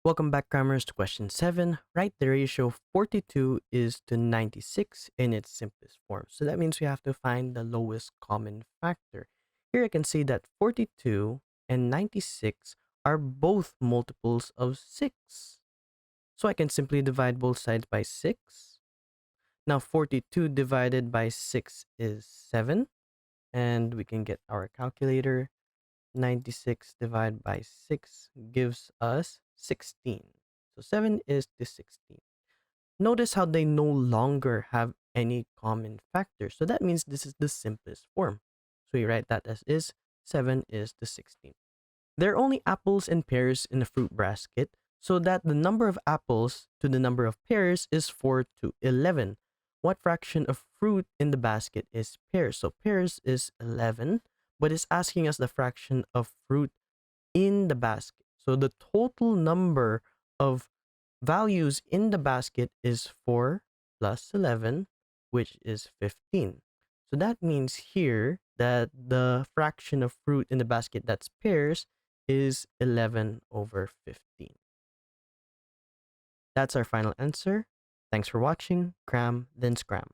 Welcome back, Crammers, to question 7. Write the ratio 42 is to 96 in its simplest form. So that means we have to find the lowest common factor. Here I can see that 42 and 96 are both multiples of 6. So I can simply divide both sides by 6. Now 42 divided by 6 is 7. And we can get our calculator. 96 divided by 6 gives us 16. So 7 is the 16. Notice how they no longer have any common factor. So that means this is the simplest form. So we write that as is. 7 is the 16. There are only apples and pears in the fruit basket, so that the number of apples to the number of pears is 4 to 11. What fraction of fruit in the basket is pears? So pears is 11, but it's asking us the fraction of fruit in the basket. So the total number of values in the basket is 4 plus 11, which is 15. So that means here that the fraction of fruit in the basket that's pears is 11 over 15. That's our final answer. Thanks for watching. Cram, then scram.